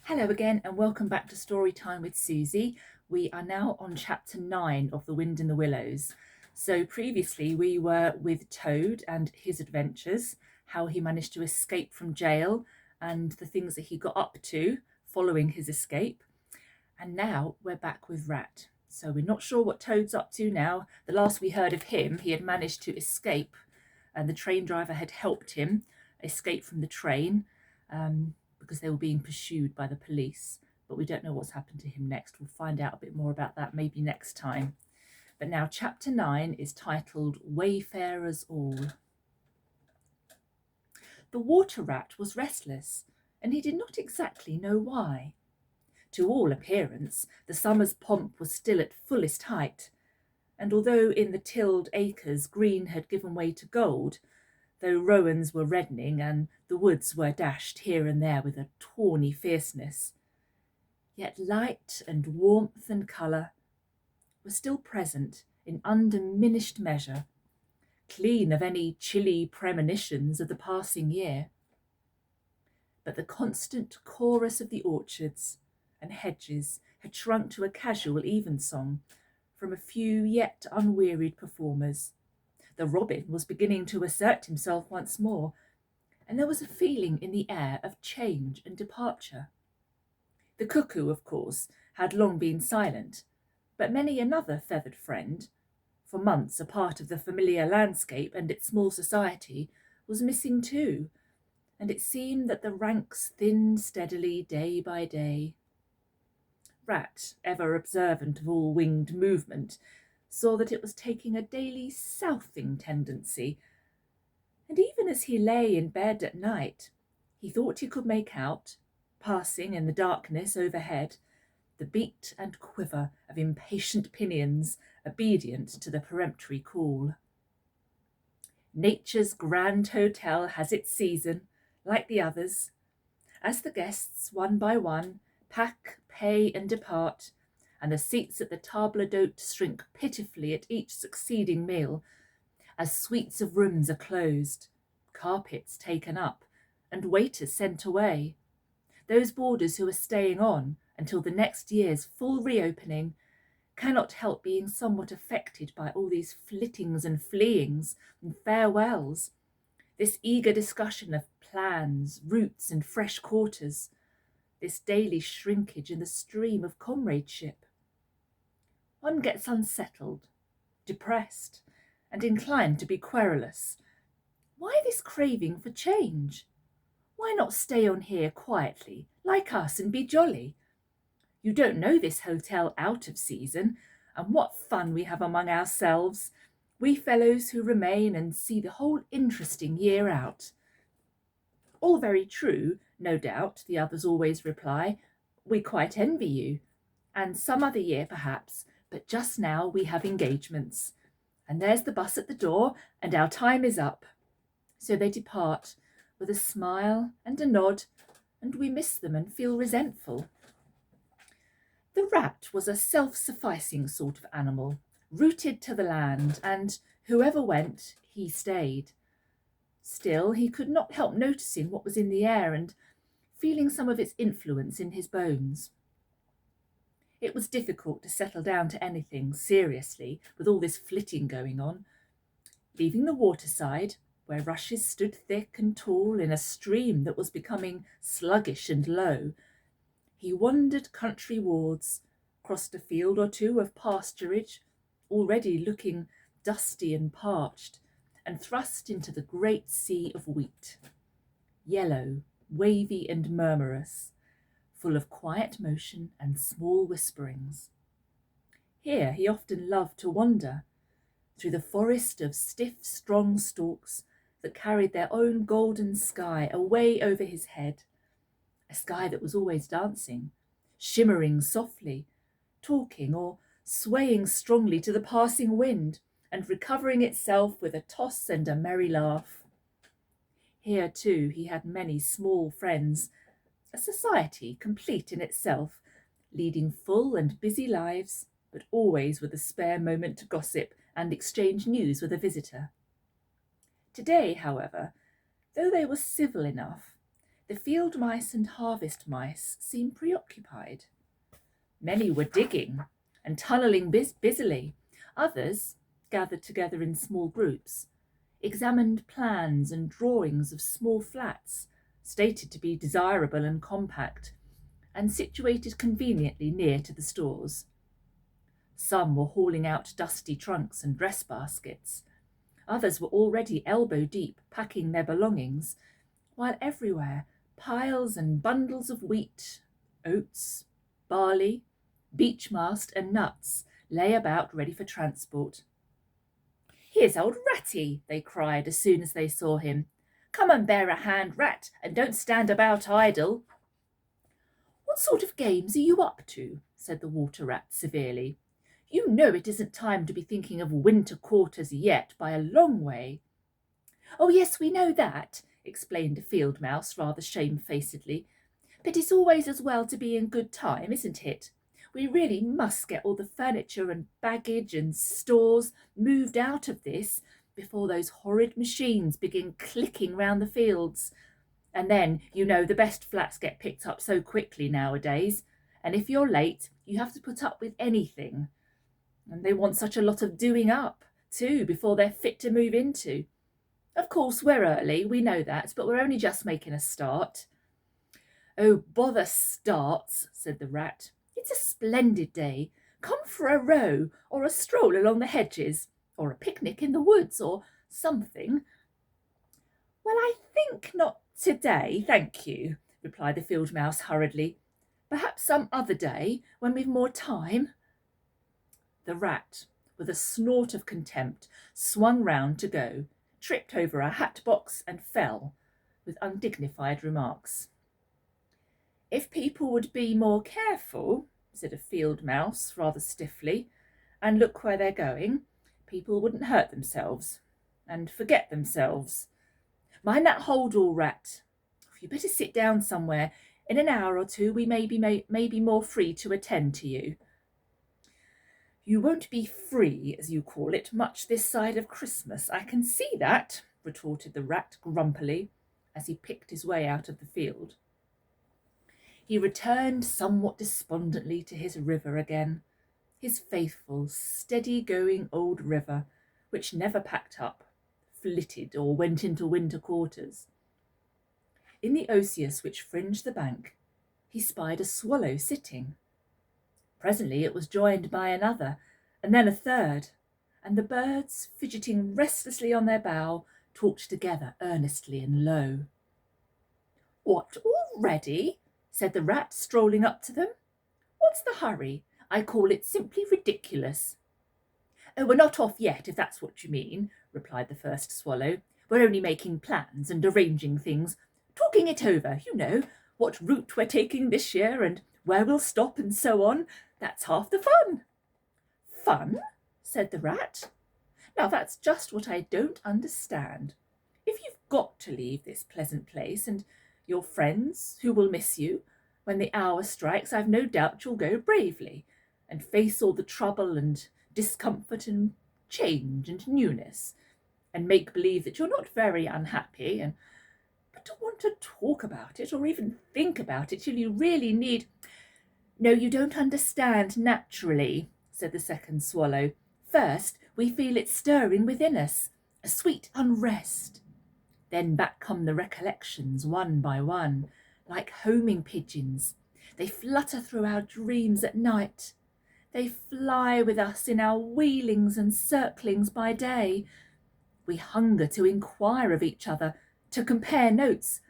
Hello again and welcome back to Storytime with Susie. We are now on chapter 9 of The Wind in the Willows. So previously we were with Toad and his adventures, how he managed to escape from jail and the things that he got up to following his escape. And now we're back with Rat. So we're not sure what Toad's up to now. The last we heard of him, he had managed to escape and the train driver had helped him escape from the train. Because they were being pursued by the police. But we don't know what's happened to him next. We'll find out a bit more about that maybe next time. But now chapter 9 is titled Wayfarers All. The water rat was restless, and he did not exactly know why. To all appearance, the summer's pomp was still at fullest height, and although in the tilled acres green had given way to gold, though rowans were reddening and the woods were dashed here and there with a tawny fierceness, yet light and warmth and colour were still present in undiminished measure, clean of any chilly premonitions of the passing year. But the constant chorus of the orchards and hedges had shrunk to a casual evensong from a few yet unwearied performers. The robin was beginning to assert himself once more, and there was a feeling in the air of change and departure. The cuckoo, of course, had long been silent, but many another feathered friend, for months a part of the familiar landscape and its small society, was missing too, and it seemed that the ranks thinned steadily day by day. Rat, ever observant of all winged movement, saw that it was taking a daily southing tendency, and even as he lay in bed at night, he thought he could make out, passing in the darkness overhead, the beat and quiver of impatient pinions obedient to the peremptory call. Nature's grand hotel has its season, like the others. As the guests, one by one, pack, pay, and depart, and the seats at the table d'hote shrink pitifully at each succeeding meal, as suites of rooms are closed, carpets taken up, and waiters sent away, those boarders who are staying on until the next year's full reopening cannot help being somewhat affected by all these flittings and fleeings and farewells, this eager discussion of plans, routes, and fresh quarters, this daily shrinkage in the stream of comradeship. One gets unsettled, depressed, and inclined to be querulous. Why this craving for change? Why not stay on here quietly, like us, and be jolly? You don't know this hotel out of season, and what fun we have among ourselves, we fellows who remain and see the whole interesting year out. All very true, no doubt, the others always reply. We quite envy you, and some other year perhaps, but just now we have engagements. And there's the bus at the door, and our time is up. So they depart with a smile and a nod, and we miss them and feel resentful. The rat was a self-sufficing sort of animal, rooted to the land, and whoever went, he stayed. Still, he could not help noticing what was in the air and feeling some of its influence in his bones. It was difficult to settle down to anything seriously with all this flitting going on. Leaving the waterside, where rushes stood thick and tall in a stream that was becoming sluggish and low, he wandered country wards, crossed a field or two of pasturage, already looking dusty and parched, and thrust into the great sea of wheat, yellow, wavy, and murmurous, full of quiet motion and small whisperings. Here he often loved to wander, through the forest of stiff, strong stalks that carried their own golden sky away over his head, a sky that was always dancing, shimmering softly, talking or swaying strongly to the passing wind, and recovering itself with a toss and a merry laugh. Here, too, he had many small friends, a society complete in itself, leading full and busy lives, but always with a spare moment to gossip and exchange news with a visitor. Today, however, though they were civil enough, The field mice and harvest mice seemed preoccupied. Many were digging and tunnelling busily. Others, gathered together in small groups, examined plans and drawings of small flats, stated to be desirable and compact, and situated conveniently near to the stores. Some were hauling out dusty trunks and dress baskets. Others were already elbow deep packing their belongings, while everywhere piles and bundles of wheat, oats, barley, beech mast and nuts lay about ready for transport. "Here's old Ratty," they cried as soon as they saw him. "Come and bear a hand, Rat, and don't stand about idle." "What sort of games are you up to?" said the Water Rat severely. "You know it isn't time to be thinking of winter quarters yet, by a long way." "Oh, yes, we know that," explained a field mouse rather shamefacedly. "But it's always as well to be in good time, isn't it? We really must get all the furniture and baggage and stores moved out of this before those horrid machines begin clicking round the fields. And then, you know, the best flats get picked up so quickly nowadays, and if you're late, you have to put up with anything. And they want such a lot of doing up, too, before they're fit to move into. Of course, we're early, we know that, but we're only just making a start." "Oh, bother starts," said the Rat. "It's a splendid day. Come for a row, or a stroll along the hedges, or a picnic in the woods, or something." "Well, I think not today, thank you," replied the field mouse hurriedly. "Perhaps some other day, when we've more time." The Rat, with a snort of contempt, swung round to go, tripped over a hat box and fell, with undignified remarks. "If people would be more careful," said a field mouse rather stiffly, "and look where they're going, people wouldn't hurt themselves and forget themselves. Mind that hold-all, Rat. You better sit down somewhere. In an hour or two we may be more free to attend to you." "You won't be free, as you call it, much this side of Christmas, I can see that," retorted the Rat grumpily, as he picked his way out of the field. He returned somewhat despondently to his river again, his faithful, steady-going old river, which never packed up, flitted, or went into winter quarters. In the osius which fringed the bank, he spied a swallow sitting. Presently it was joined by another, and then a third, and the birds, fidgeting restlessly on their bough, talked together earnestly and low. "What, already?" said the Rat, strolling up to them. "What's the hurry? I call it simply ridiculous." "Oh, we're not off yet, if that's what you mean," replied the first swallow. "We're only making plans and arranging things, talking it over, you know, what route we're taking this year and where we'll stop and so on. That's half the fun." "Fun?" said the Rat. "Now that's just what I don't understand. If you've got to leave this pleasant place and your friends, who will miss you, when the hour strikes, I've no doubt you'll go bravely and face all the trouble and discomfort and change and newness, and make believe that you're not very unhappy, but to want to talk about it or even think about it till you really need—" "No, you don't understand naturally," said the second swallow. "First, we feel it stirring within us, a sweet unrest. Then back come the recollections one by one, like homing pigeons. They flutter through our dreams at night. They fly with us in our wheelings and circlings by day. We hunger to inquire of each other, to compare notes,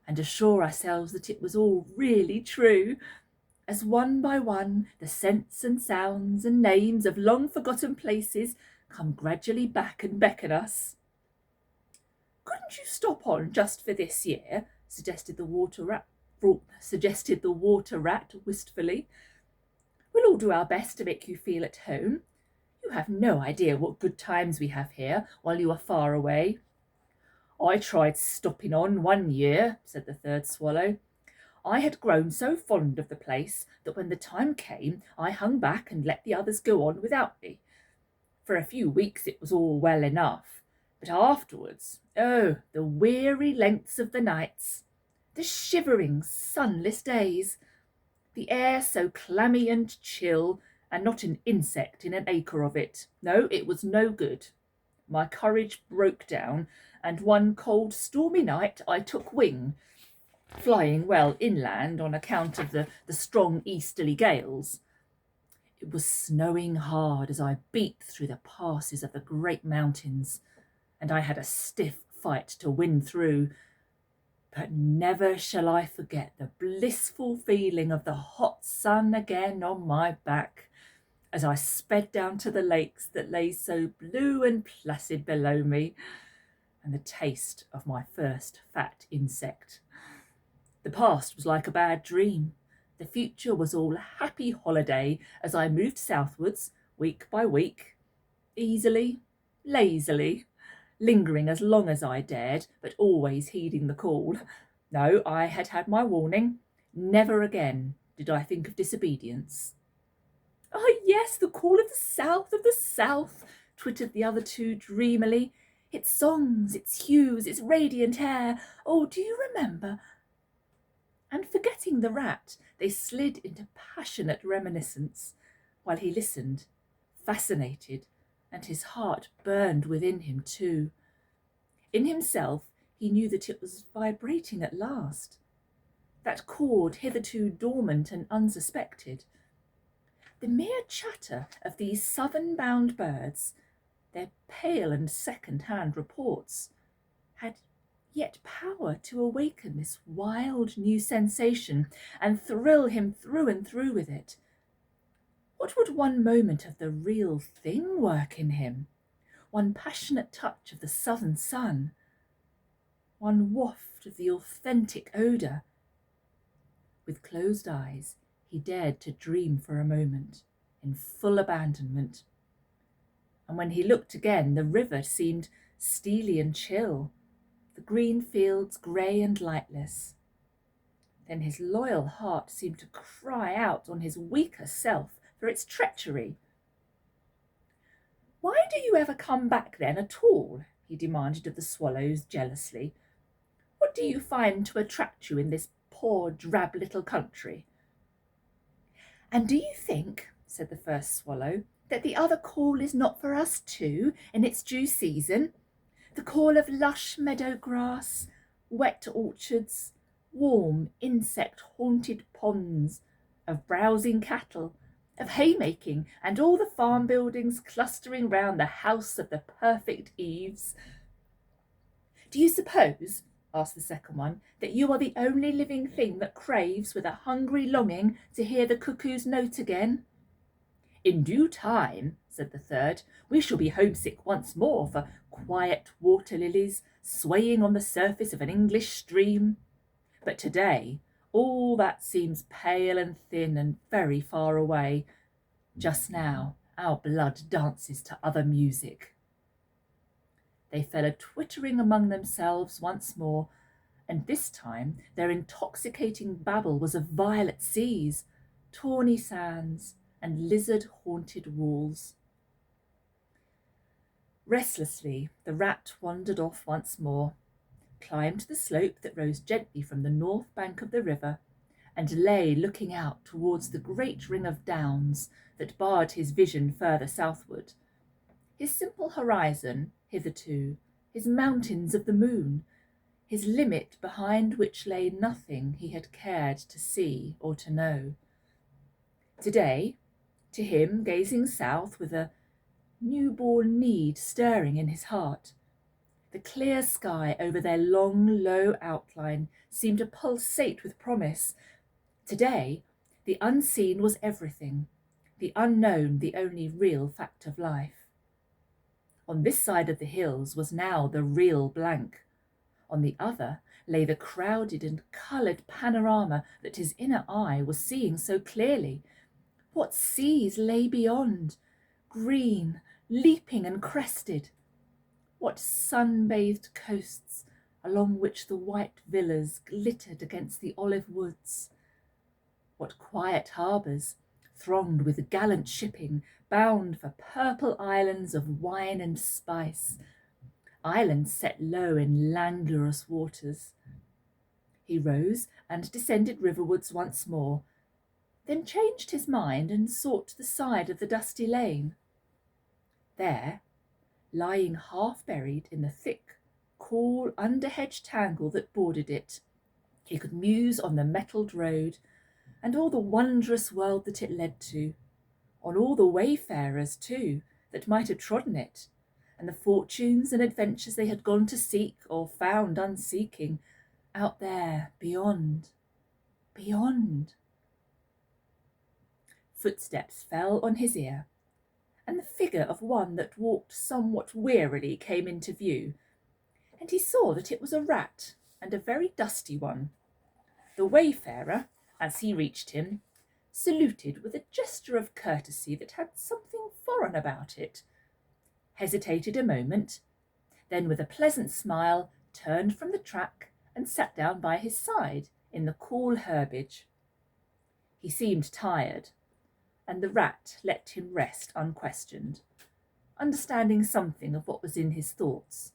and assure ourselves that it was all really true, as one by one the scents and sounds and names of long-forgotten places come gradually back and beckon us." "Couldn't you stop on just for this year?" suggested the Water Rat wistfully. "We'll all do our best to make you feel at home. You have no idea what good times we have here while you are far away." "I tried stopping on one year," said the third swallow. "I had grown so fond of the place that when the time came I hung back and let the others go on without me. For a few weeks it was all well enough, but afterwards, oh, the weary lengths of the nights! The shivering, sunless days, the air so clammy and chill, and not an insect in an acre of it. No, it was no good. My courage broke down, and one cold, stormy night I took wing, flying well inland on account of the strong easterly gales. It was snowing hard as I beat through the passes of the great mountains, and I had a stiff fight to win through. But never shall I forget the blissful feeling of the hot sun again on my back as I sped down to the lakes that lay so blue and placid below me, and the taste of my first fat insect. The past was like a bad dream. The future was all happy holiday as I moved southwards, week by week, easily, lazily, lingering as long as I dared, but always heeding the call. No, I had had my warning. Never again did I think of disobedience. "Oh, yes, the call of the south," twittered the other two dreamily. "Its songs, its hues, its radiant air. Oh, do you remember?" And forgetting the rat, they slid into passionate reminiscence, while he listened, fascinated, and his heart burned within him too. In himself, he knew that it was vibrating at last, that chord hitherto dormant and unsuspected. The mere chatter of these southern-bound birds, their pale and second-hand reports, had yet power to awaken this wild new sensation and thrill him through and through with it. What would one moment of the real thing work in him? One passionate touch of the southern sun, one waft of the authentic odour. With closed eyes, he dared to dream for a moment, in full abandonment. And when he looked again, the river seemed steely and chill, the green fields grey and lightless. Then his loyal heart seemed to cry out on his weaker self for its treachery. "Why do you ever come back then at all?" he demanded of the swallows jealously. "What do you find to attract you in this poor drab little country?" "And do you think," said the first swallow, "that the other call is not for us too in its due season? The call of lush meadow grass, wet orchards, warm insect-haunted ponds, of browsing cattle, of haymaking and all the farm buildings clustering round the house of the perfect eaves." "Do you suppose," asked the second one, "that you are the only living thing that craves with a hungry longing to hear the cuckoo's note again?" "In due time," said the third, "we shall be homesick once more for quiet water lilies swaying on the surface of an English stream. But today all that seems pale and thin and very far away. Just now our blood dances to other music." They fell a-twittering among themselves once more, and this time their intoxicating babble was of violet seas, tawny sands, and lizard-haunted walls. Restlessly the rat wandered off once more, climbed the slope that rose gently from the north bank of the river, and lay looking out towards the great ring of downs that barred his vision further southward. His simple horizon, hitherto, his mountains of the moon, his limit behind which lay nothing he had cared to see or to know. Today, to him, gazing south with a newborn need stirring in his heart, the clear sky over their long, low outline seemed to pulsate with promise. Today, the unseen was everything, the unknown the only real fact of life. On this side of the hills was now the real blank. On the other lay the crowded and coloured panorama that his inner eye was seeing so clearly. What seas lay beyond, green, leaping and crested! What sun-bathed coasts, along which the white villas glittered against the olive woods! What quiet harbours, thronged with gallant shipping, bound for purple islands of wine and spice, islands set low in languorous waters! He rose and descended riverwards once more, then changed his mind and sought the side of the dusty lane. There, lying half buried in the thick, cool under-hedge tangle that bordered it, he could muse on the metalled road and all the wondrous world that it led to, on all the wayfarers, too, that might have trodden it, and the fortunes and adventures they had gone to seek or found unseeking, out there, beyond. Footsteps fell on his ear, and the figure of one that walked somewhat wearily came into view, and he saw that it was a rat, and a very dusty one. The wayfarer, as he reached him, saluted with a gesture of courtesy that had something foreign about it, hesitated a moment, then with a pleasant smile turned from the track and sat down by his side in the cool herbage. He seemed tired, and the rat let him rest unquestioned, understanding something of what was in his thoughts,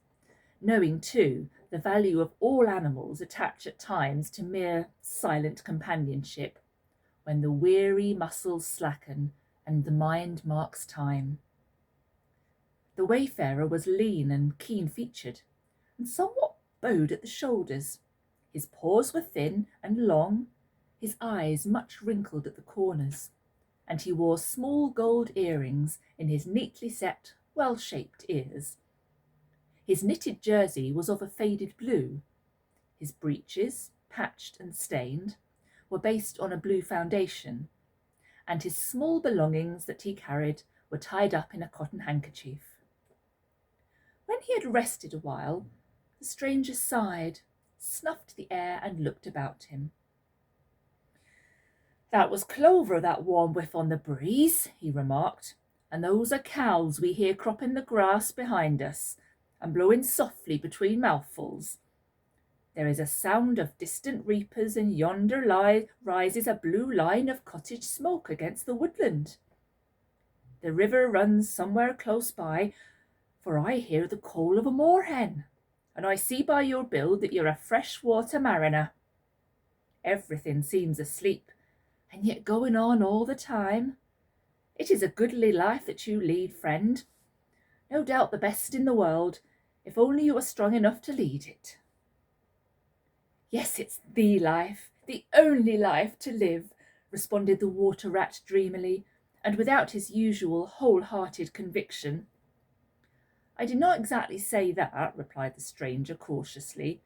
knowing too the value of all animals attached at times to mere silent companionship, when the weary muscles slacken and the mind marks time. The wayfarer was lean and keen-featured, and somewhat bowed at the shoulders. His paws were thin and long, his eyes much wrinkled at the corners, and he wore small gold earrings in his neatly set, well-shaped ears. His knitted jersey was of a faded blue. His breeches, patched and stained, were based on a blue foundation, and his small belongings that he carried were tied up in a cotton handkerchief. When he had rested a while, the stranger sighed, snuffed the air, and looked about him. "That was clover, that warm whiff on the breeze," he remarked, "and those are cows we hear cropping the grass behind us, and blowing softly between mouthfuls. There is a sound of distant reapers, and yonder rises a blue line of cottage smoke against the woodland. The river runs somewhere close by, for I hear the call of a moorhen, and I see by your build that you're a fresh-water mariner. Everything seems asleep, and yet going on all the time. It is a goodly life that you lead, friend. No doubt the best in the world, if only you are strong enough to lead it." "Yes, it's the life, the only life to live," responded the water rat dreamily, and without his usual whole-hearted conviction. "I did not exactly say that," replied the stranger cautiously,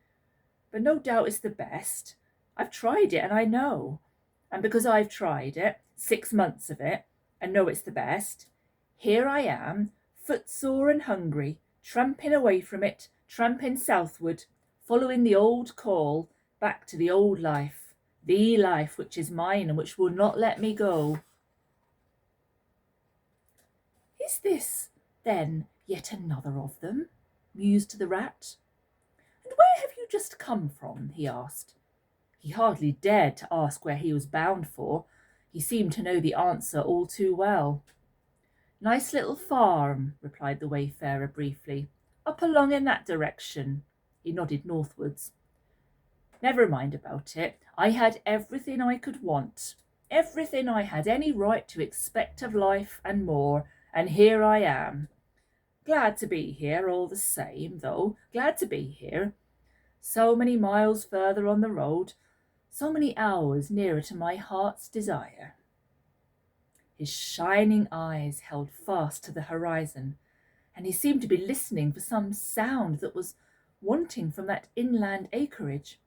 "but no doubt it's the best. I've tried it, and I know. And because I've tried it, 6 months of it, and know it's the best, here I am, footsore and hungry, tramping away from it, tramping southward, following the old call, back to the old life, the life which is mine and which will not let me go." "Is this, then, yet another of them?" mused the rat. "And where have you just come from?" he asked. He hardly dared to ask where he was bound for. He seemed to know the answer all too well. "Nice little farm," replied the wayfarer briefly. "Up along in that direction." He nodded northwards. "Never mind about it. I had everything I could want, everything I had any right to expect of life and more, and here I am. Glad to be here all the same, though, glad to be here. So many miles further on the road, so many hours nearer to my heart's desire." His shining eyes held fast to the horizon, and he seemed to be listening for some sound that was wanting from that inland acreage,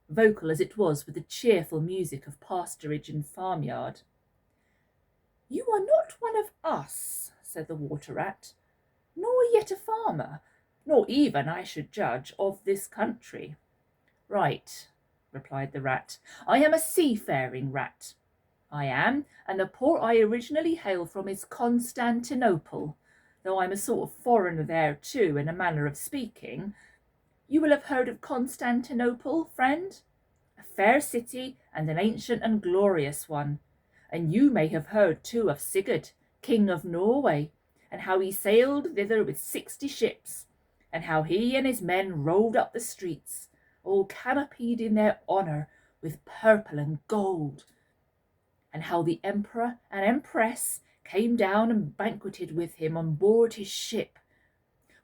vocal as it was with the cheerful music of pasturage and farmyard. "You are not one of us," said the water rat, "nor yet a farmer, nor even, I should judge, of this country." "Right," replied the rat. "I am a seafaring rat. I am, and the port I originally hail from is Constantinople, though I'm a sort of foreigner there too, in a manner of speaking. You will have heard of Constantinople, friend? A fair city and an ancient and glorious one. And you may have heard too of Sigurd, King of Norway, and how he sailed thither with 60 ships, and how he and his men rode up the streets, all canopied in their honour with purple and gold, and how the emperor and empress came down and banqueted with him on board his ship.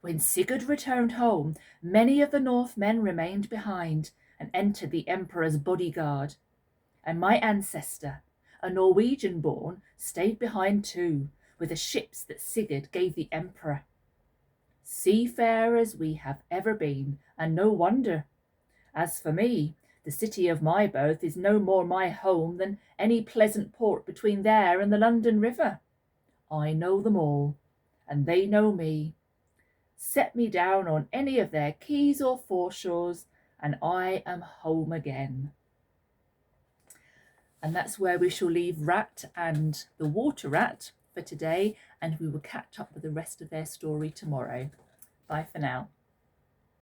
When Sigurd returned home, many of the Northmen remained behind and entered the emperor's bodyguard, and my ancestor, a Norwegian born, stayed behind too, with the ships that Sigurd gave the emperor. Seafarers we have ever been, and no wonder. As for me, the city of my birth is no more my home than any pleasant port between there and the London River. I know them all, and they know me. Set me down on any of their quays or foreshores, and I am home again. And that's where we shall leave Rat and the Water Rat for today, and we will catch up with the rest of their story tomorrow. Bye for now.